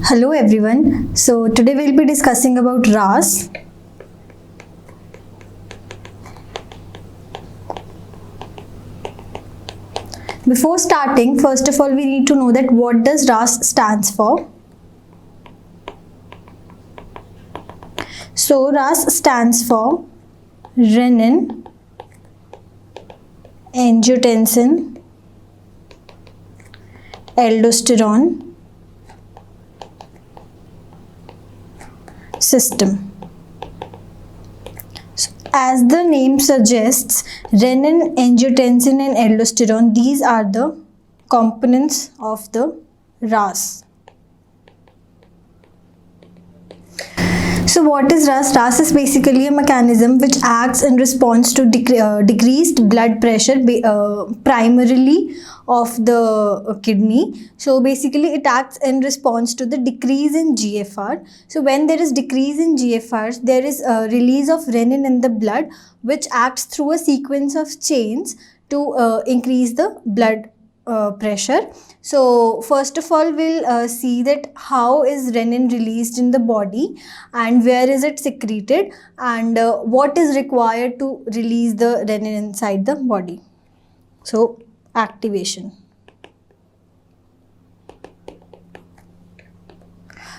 Hello everyone. So today we'll be discussing about RAS. Before starting, first of all we need to know that what does RAS stands for. So RAS stands for renin, angiotensin, aldosterone system. So, as the name suggests, renin, angiotensin and aldosterone, these are the components of the RAS. So what is RAS? RAS is basically a mechanism which acts in response to decreased blood pressure, primarily of the kidney. So basically it acts in response to the decrease in GFR. So when there is decrease in GFRs, there is a release of renin in the blood, which acts through a sequence of chains to increase the blood pressure. So first of all we'll see that how is renin released in the body and where is it secreted and what is required to release the renin inside the body. So activation.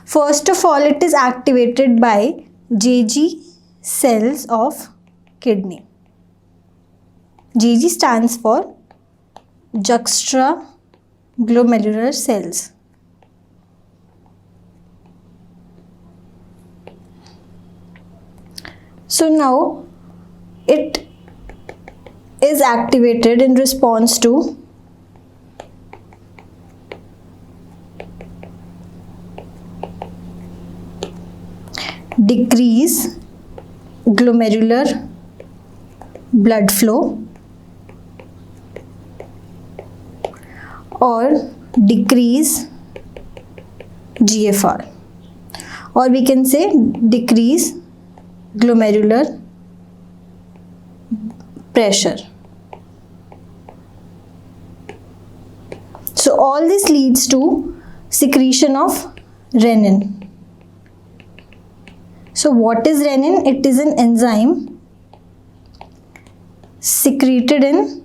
First of all, it is activated by JG cells of kidney. JG stands for juxtaglomerular cells. So now it is activated in response to decrease glomerular blood flow or decrease GFR, or we can say decrease glomerular pressure. So all this leads to secretion of renin. So what is renin? It is an enzyme secreted in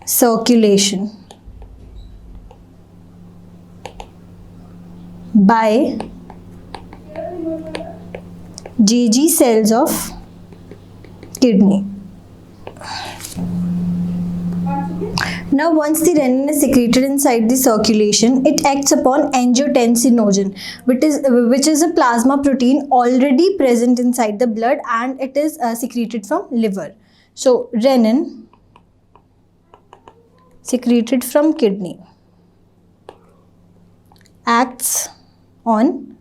circulation by JG cells of kidney. Now once the renin is secreted inside the circulation, it acts upon angiotensinogen, which is a plasma protein already present inside the blood, and it is secreted from liver. So renin secreted from kidney acts on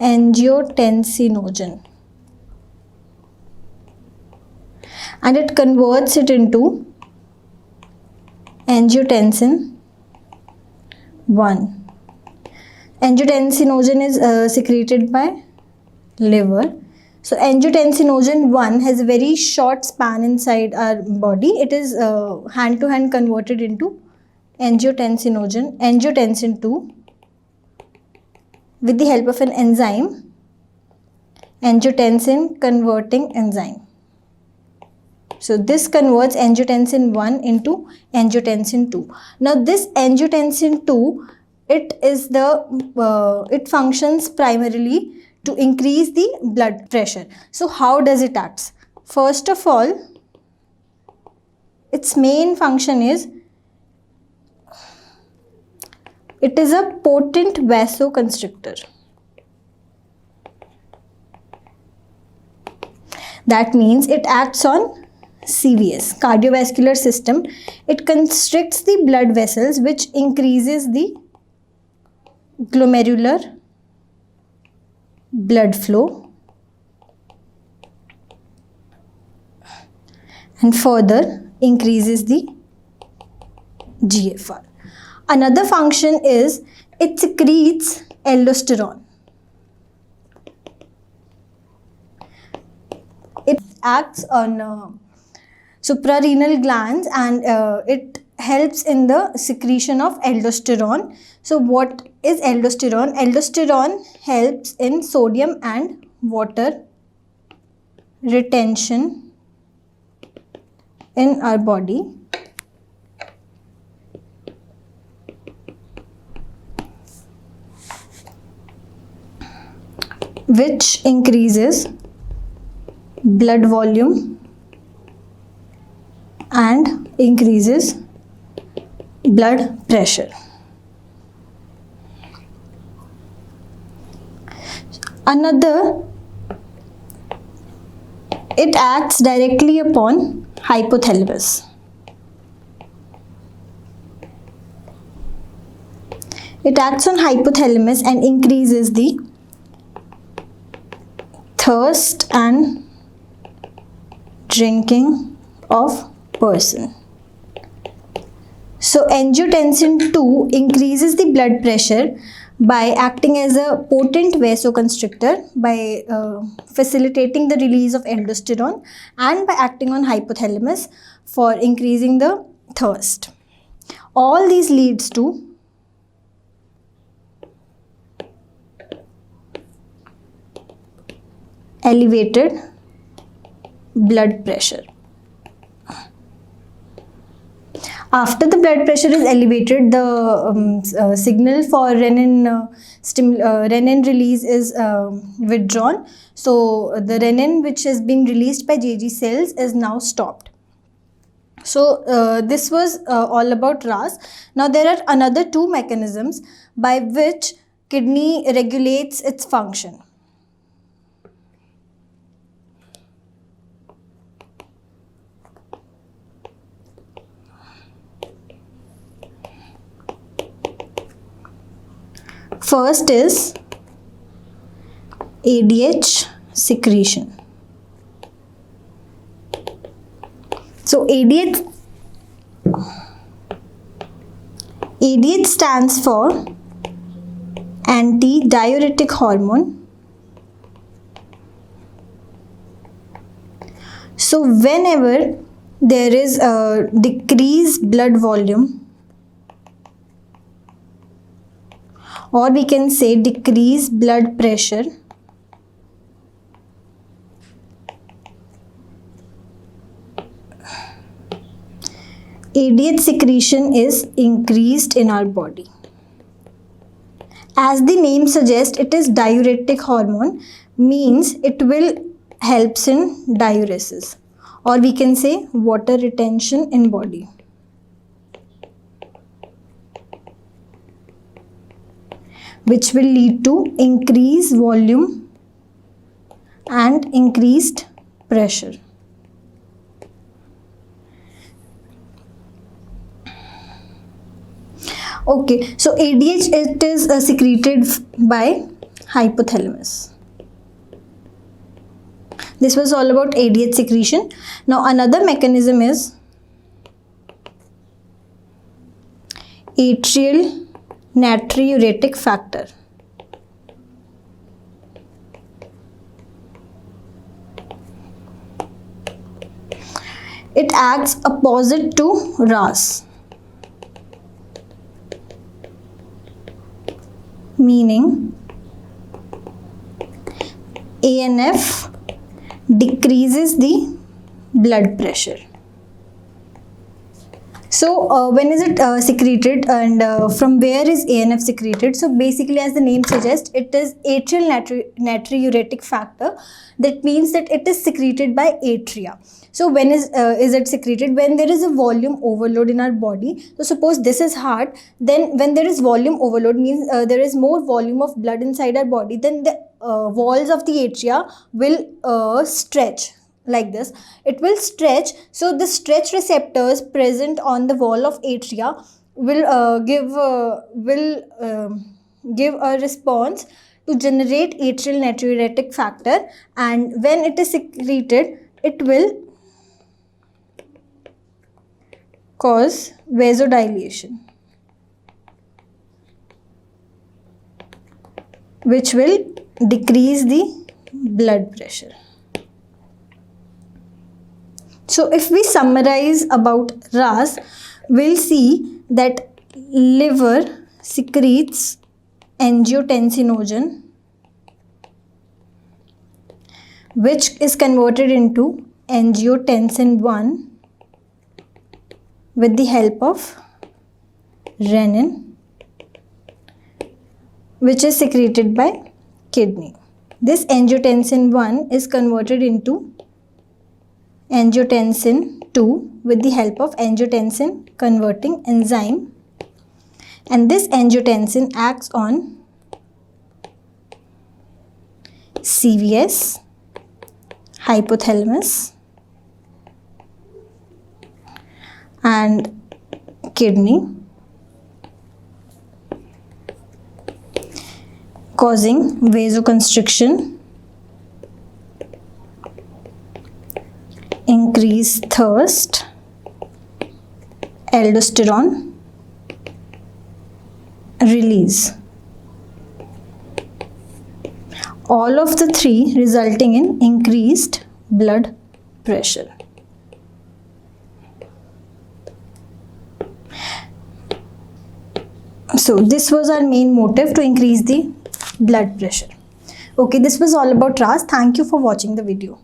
angiotensinogen and it converts it into angiotensin 1. Angiotensinogen is secreted by liver. So angiotensin 1 has a very short span inside our body. It is hand to hand converted into angiotensin 2 with the help of an enzyme, angiotensin converting enzyme. So this converts angiotensin 1 into angiotensin 2. Now this angiotensin 2, it functions primarily to increase the blood pressure. So how does it act? First of all, its main function is it is a potent vasoconstrictor. That means it acts on CVS, cardiovascular system. It constricts the blood vessels, which increases the glomerular blood flow and further increases the GFR. Another function is it secretes aldosterone. It acts on suprarenal glands and it helps in the secretion of aldosterone. So what is aldosterone? Aldosterone helps in sodium and water retention in our body. Which increases blood volume and increases blood pressure. Another, it acts directly upon hypothalamus. It acts on hypothalamus and increases the thirst and drinking of person. So angiotensin 2 increases the blood pressure by acting as a potent vasoconstrictor, by facilitating the release of aldosterone, and by acting on hypothalamus for increasing the thirst. All these leads to elevated blood pressure. After the blood pressure is elevated, the signal for renin release is withdrawn. So the renin which is being released by JG cells is now stopped. So this was all about RAS. Now there are another two mechanisms by which kidney regulates its function. First is ADH secretion. So ADH stands for anti-diuretic hormone. So whenever there is a decreased blood volume, or we can say decreased blood pressure, ADH secretion is increased in our body. As the name suggests, it is diuretic hormone, means it will helps in diuresis, or we can say water retention in body. Which will lead to increased volume and increased pressure. Okay, so ADH, it is secreted by hypothalamus. This was all about ADH secretion. Now another mechanism is atrial natriuretic factor. It acts opposite to RAS, meaning ANF decreases the blood pressure. So when is it secreted, and from where is ANF secreted? So basically, as the name suggests, it is atrial natriuretic factor. That means that it is secreted by atria. So when is it secreted? When there is a volume overload in our body. So suppose this is heart, then when there is volume overload, means there is more volume of blood inside our body, then the walls of the atria will stretch. Like this, it will stretch. So the stretch receptors present on the wall of atria will give a response to generate atrial natriuretic factor, and when it is secreted, it will cause vasodilation, which will decrease the blood pressure. So if we summarize about RAS, we'll see that liver secretes angiotensinogen, which is converted into angiotensin 1 with the help of renin, which is secreted by kidney. This angiotensin 1 is converted into angiotensin 2 with the help of angiotensin converting enzyme, and this angiotensin acts on CVS, hypothalamus and kidney, causing vasoconstriction, increased thirst, aldosterone release. All of the three resulting in increased blood pressure. So this was our main motive, to increase the blood pressure. Okay, this was all about RAS. Thank you for watching the video.